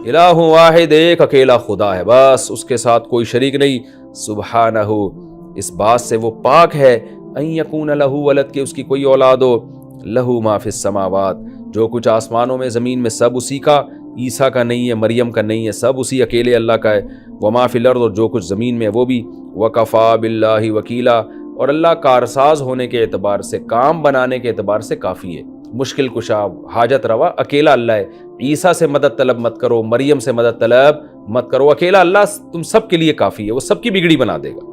الہ واحد، ایک اکیلا خدا ہے، بس اس کے ساتھ کوئی شریک نہیں. سبحانہ، اس بات سے وہ پاک ہے، ان یکون لہ ولد، کہ اس کی کوئی اولاد ہو. لہ ما فی السماوات، جو کچھ آسمانوں میں زمین میں سب اسی کا، عیسیٰ کا نہیں ہے، مریم کا نہیں ہے، سب اسی اکیلے اللہ کا ہے. وما فی الارض، اور جو کچھ زمین میں وہ بھی. وکفا باللہ وکیلا، اور اللہ کارساز ہونے کے اعتبار سے، کام بنانے کے اعتبار سے کافی ہے، مشکل کشا، حاجت روا اکیلا اللہ ہے. عیسیٰ سے مدد طلب مت کرو، مریم سے مدد طلب مت کرو، اکیلا اللہ تم سب کے لیے کافی ہے، وہ سب کی بگڑی بنا دے گا.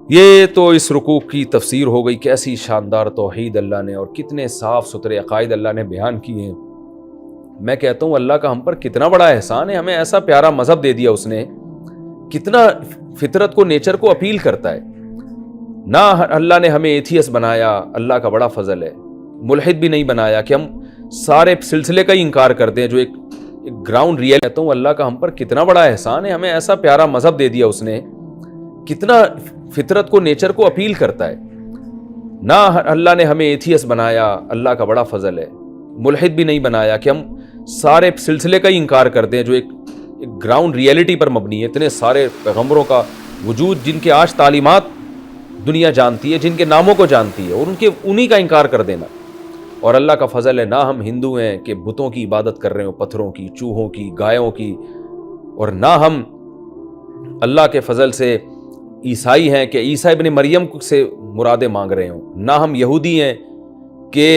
یہ تو اس رکوع کی تفسیر ہو گئی. کیسی شاندار توحید اللہ نے، اور کتنے صاف ستھرے عقائد اللہ نے بیان کیے ہیں. میں کہتا ہوں اللہ کا ہم پر کتنا بڑا احسان ہے، ہمیں ایسا پیارا مذہب دے دیا اس نے، کتنا فطرت کو، نیچر کو اپیل کرتا ہے. نہ اللہ نے ہمیں ایتھیس بنایا، اللہ کا بڑا فضل ہے. ملحد بھی نہیں بنایا کہ ہم سارے سلسلے کا ہی انکار کرتے ہیں، جو ایک گراؤنڈ ریئل. کہتا ہوں اللہ کا ہم پر کتنا بڑا احسان ہے، ہمیں ایسا پیارا مذہب دے دیا اس نے، کتنا فطرت کو، نیچر کو اپیل کرتا ہے. نہ اللہ نے ہمیں ایتھیس بنایا، اللہ کا بڑا فضل ہے. ملحد بھی نہیں بنایا کہ ہم سارے سلسلے کا ہی انکار کرتے ہیں، جو ایک گراؤنڈ ریئلٹی پر مبنی ہے. اتنے سارے پیغمبروں کا وجود، جن کے آج تعلیمات دنیا جانتی ہے، جن کے ناموں کو جانتی ہے، اور انہی کا انکار کر دینا. اور اللہ کا فضل ہے، نہ ہم ہندو ہیں کہ بتوں کی عبادت کر رہے ہوں، پتھروں کی، چوہوں کی، گایوں کی، اور نہ ہم اللہ کے فضل سے عیسائی ہیں کہ عیسیٰ ابن مریم سے مرادیں مانگ رہے ہوں. نہ ہم یہودی ہیں کہ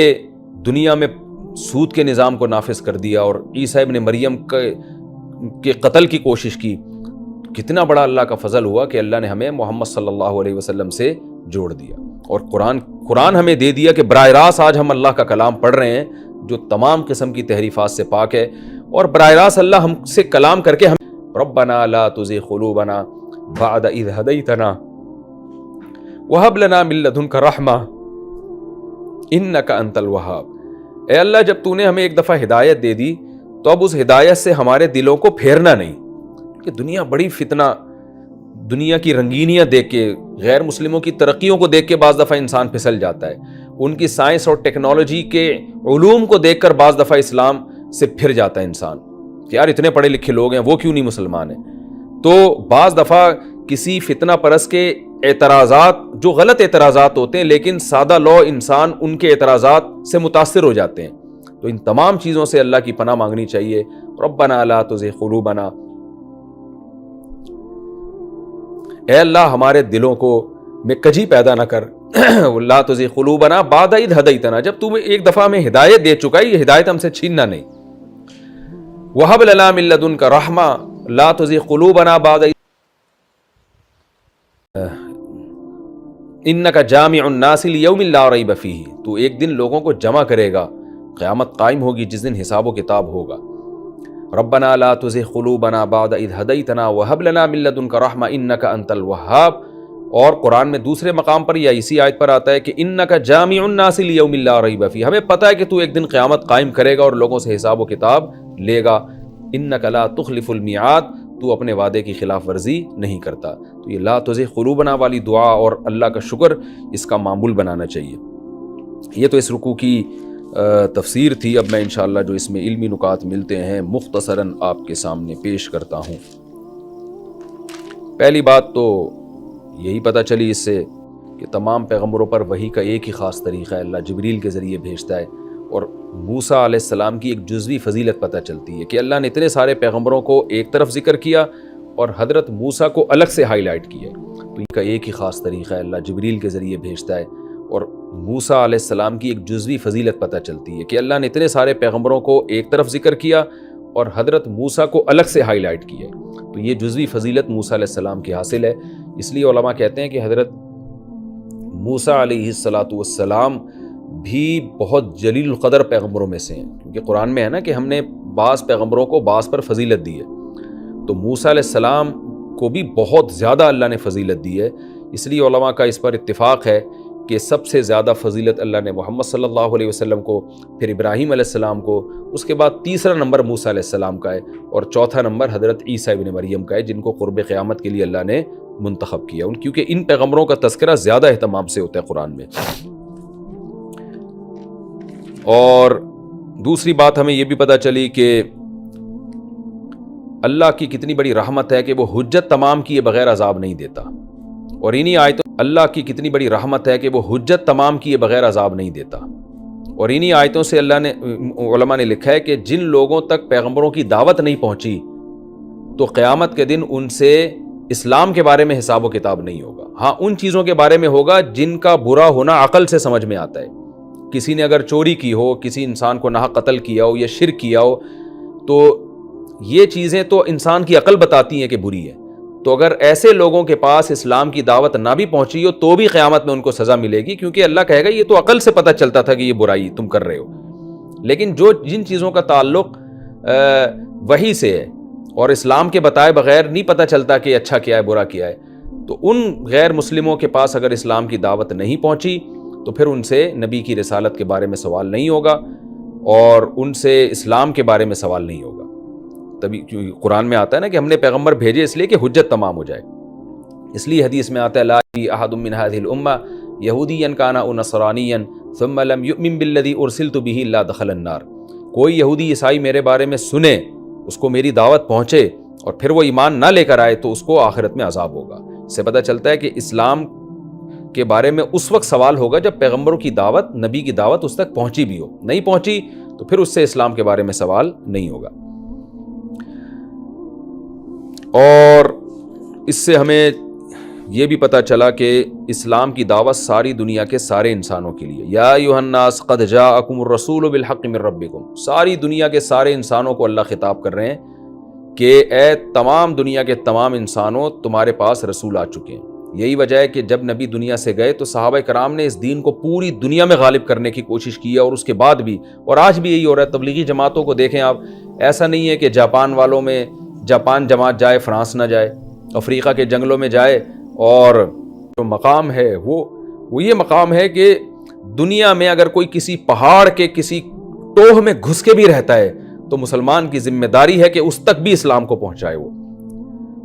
دنیا میں سود کے نظام کو نافذ کر دیا اور عیسیٰ ابن مریم کے قتل کی کوشش کی. کتنا بڑا اللہ کا فضل ہوا کہ اللہ نے ہمیں محمد صلی اللہ علیہ وسلم سے جوڑ دیا، اور قرآن ہمیں دے دیا کہ براہ راست آج ہم اللہ کا کلام پڑھ رہے ہیں، جو تمام قسم کی تحریفات سے پاک ہے. اور براہ راست اللہ ہم سے کلام کر کے ہم ربنا لا تزغ قلوبنا بعد اذ ہدیتنا وہب لنا من لدنک رحمہ انک انت الوہاب. اے اللہ، جب تو نے ہمیں ایک دفعہ ہدایت دے دی تو اب اس ہدایت سے ہمارے دلوں کو پھیرنا نہیں، کہ دنیا بڑی فتنہ، دنیا کی رنگینیاں دیکھ کے، غیر مسلموں کی ترقیوں کو دیکھ کے بعض دفعہ انسان پھسل جاتا ہے، ان کی سائنس اور ٹیکنالوجی کے علوم کو دیکھ کر بعض دفعہ اسلام سے پھر جاتا ہے انسان کہ یار اتنے پڑھے لکھے لوگ ہیں، وہ کیوں نہیں مسلمان ہیں. تو بعض دفعہ کسی فتنہ پرست کے اعتراضات، جو غلط اعتراضات ہوتے ہیں، لیکن سادہ لو انسان ان کے اعتراضات سے متاثر ہو جاتے ہیں. تو ان تمام چیزوں سے اللہ کی پناہ مانگنی چاہیے. ربنا لا تزغ قلوبنا، اے اللہ ہمارے دلوں کو میں کجی پیدا نہ کر. لا تزغ قلوبنا بعد اذ ہدیتنا، جب تو ایک دفعہ ہمیں ہدایت دے چکا ہے، یہ ہدایت ہم سے چھیننا نہیں. وہب لنا من لدنک رحمہ لا تزغ قلوبنا بعد انک جامع الناس لیوم لا ریب فیہ، تو ایک دن لوگوں کو جمع کرے گا، قیامت قائم ہوگی جس دن حساب و کتاب ہوگا. ربنا لا تزغ قلوبنا بعد اذ ہدیتنا وہب لنا من لدنک رحمہ انک انت الوہاب. اور قرآن میں دوسرے مقام پر یا اسی آیت پر آتا ہے کہ انک جامع الناس لیوم لا ریب فیہ، ہمیں پتہ ہے کہ تو ایک دن قیامت قائم کرے گا اور لوگوں سے حساب و کتاب لے گا. انک لا تخلف المیعاد، تو اپنے وعدے کی خلاف ورزی نہیں کرتا. تو یہ لا تزغ قلوبنا والی دعا اور اللہ کا شکر اس کا معمول بنانا چاہیے. یہ تو اس رکوع کی تفسیر تھی. اب میں انشاءاللہ جو اس میں علمی نکات ملتے ہیں مختصراً آپ کے سامنے پیش کرتا ہوں. پہلی بات تو یہی پتہ چلی اس سے کہ تمام پیغمبروں پر وحی کا ایک ہی خاص طریقہ ہے، اللہ جبریل کے ذریعے بھیجتا ہے. اور موسیٰ علیہ السلام کی ایک جزوی فضیلت پتہ چلتی ہے کہ اللہ نے اتنے سارے پیغمبروں کو ایک طرف ذکر کیا اور حضرت موسیٰ کو الگ سے ہائی لائٹ کیا. تو ان کا ایک ہی خاص طریقہ ہے، اللہ جبریل کے ذریعے بھیجتا ہے. اور موسیٰ علیہ السلام کی ایک جزوی فضیلت پتہ چلتی ہے کہ اللہ نے اتنے سارے پیغمبروں کو ایک طرف ذکر کیا اور حضرت موسیٰ کو الگ سے ہائی لائٹ کیا. تو یہ جزوی فضیلت موسیٰ علیہ السلام کی حاصل ہے. اس لیے علماء کہتے ہیں کہ حضرت موسیٰ علیہ السلام بھی بہت جلیل القدر پیغمبروں میں سے ہیں، کیونکہ قرآن میں ہے نا کہ ہم نے بعض پیغمبروں کو بعض پر فضیلت دی ہے. تو موسیٰ علیہ السلام کو بھی بہت زیادہ اللہ نے فضیلت دی ہے. اس لیے علماء کا اس پر اتفاق ہے کہ سب سے زیادہ فضیلت اللہ نے محمد صلی اللہ علیہ وسلم کو، پھر ابراہیم علیہ السلام کو، اس کے بعد تیسرا نمبر موسیٰ علیہ السلام کا ہے، اور چوتھا نمبر حضرت عیسیٰ ابن مریم کا ہے، جن کو قرب قیامت کے لیے اللہ نے منتخب کیا. کیونکہ ان پیغمبروں کا تذکرہ زیادہ اہتمام سے ہوتا ہے قرآن میں. اور دوسری بات ہمیں یہ بھی پتہ چلی کہ اللہ کی کتنی بڑی رحمت ہے کہ وہ حجت تمام کیے بغیر عذاب نہیں دیتا، اور انہی آیتوں اللہ کی کتنی بڑی رحمت ہے کہ وہ حجت تمام کیے بغیر عذاب نہیں دیتا، اور انہی آیتوں سے اللہ نے علماء نے لکھا ہے کہ جن لوگوں تک پیغمبروں کی دعوت نہیں پہنچی تو قیامت کے دن ان سے اسلام کے بارے میں حساب و کتاب نہیں ہوگا۔ ہاں ان چیزوں کے بارے میں ہوگا جن کا برا ہونا عقل سے سمجھ میں آتا ہے۔ کسی نے اگر چوری کی ہو، کسی انسان کو ناحق قتل کیا ہو یا شرک کیا ہو، تو یہ چیزیں تو انسان کی عقل بتاتی ہیں کہ بری ہے۔ تو اگر ایسے لوگوں کے پاس اسلام کی دعوت نہ بھی پہنچی ہو تو بھی قیامت میں ان کو سزا ملے گی، کیونکہ اللہ کہے گا یہ تو عقل سے پتہ چلتا تھا کہ یہ برائی تم کر رہے ہو۔ لیکن جن چیزوں کا تعلق وحی سے ہے اور اسلام کے بتائے بغیر نہیں پتہ چلتا کہ اچھا کیا ہے برا کیا ہے، تو ان غیر مسلموں کے پاس اگر اسلام کی دعوت نہیں پہنچی تو پھر ان سے نبی کی رسالت کے بارے میں سوال نہیں ہوگا اور ان سے اسلام کے بارے میں سوال نہیں ہوگا۔ تبھی قرآن میں آتا ہے نا کہ ہم نے پیغمبر بھیجے اس لیے کہ حجت تمام ہو جائے۔ اس لیے حدیث میں آتا ہے لا احد من هذه الامه یہودیا کان او نصرانیا ثم لم یؤمن بالذی ارسلت به الا دخل النار۔ کوئی یہودی عیسائی میرے بارے میں سنے، اس کو میری دعوت پہنچے اور پھر وہ ایمان نہ لے کر آئے تو اس کو آخرت میں عذاب ہوگا۔ اس سے پتہ چلتا ہے کہ اسلام کے بارے میں اس وقت سوال ہوگا جب پیغمبروں کی دعوت، نبی کی دعوت اس تک پہنچی بھی ہو۔ نہیں پہنچی تو پھر اس سے اسلام کے بارے میں سوال نہیں ہوگا۔ اور اس سے ہمیں یہ بھی پتہ چلا کہ اسلام کی دعوت ساری دنیا کے سارے انسانوں کے لیے، یا ایھا الناس قد جاءکم الرسول بالحق من ربکم، ساری دنیا کے سارے انسانوں کو اللہ خطاب کر رہے ہیں کہ اے تمام دنیا کے تمام انسانوں تمہارے پاس رسول آ چکے ہیں۔ یہی وجہ ہے کہ جب نبی دنیا سے گئے تو صحابہ کرام نے اس دین کو پوری دنیا میں غالب کرنے کی کوشش کی ہے، اور اس کے بعد بھی، اور آج بھی یہی ہو رہا ہے۔ تبلیغی جماعتوں کو دیکھیں آپ، ایسا نہیں ہے کہ جاپان والوں میں جاپان جماعت جائے فرانس نہ جائے، افریقہ کے جنگلوں میں جائے، اور جو مقام ہے وہ یہ مقام ہے کہ دنیا میں اگر کوئی کسی پہاڑ کے کسی ٹوہ میں گھس کے بھی رہتا ہے تو مسلمان کی ذمہ داری ہے کہ اس تک بھی اسلام کو پہنچائے وہ۔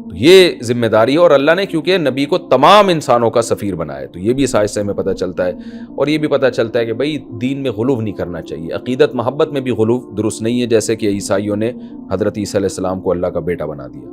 تو یہ ذمہ داری ہے، اور اللہ نے کیونکہ نبی کو تمام انسانوں کا سفیر بنایا ہے، تو یہ بھی اس آیت سے ہمیں پتہ چلتا ہے۔ اور یہ بھی پتہ چلتا ہے کہ بھئی دین میں غلو نہیں کرنا چاہیے، عقیدت محبت میں بھی غلو درست نہیں ہے، جیسے کہ عیسائیوں نے حضرت عیسیٰ علیہ السلام کو اللہ کا بیٹا بنا دیا۔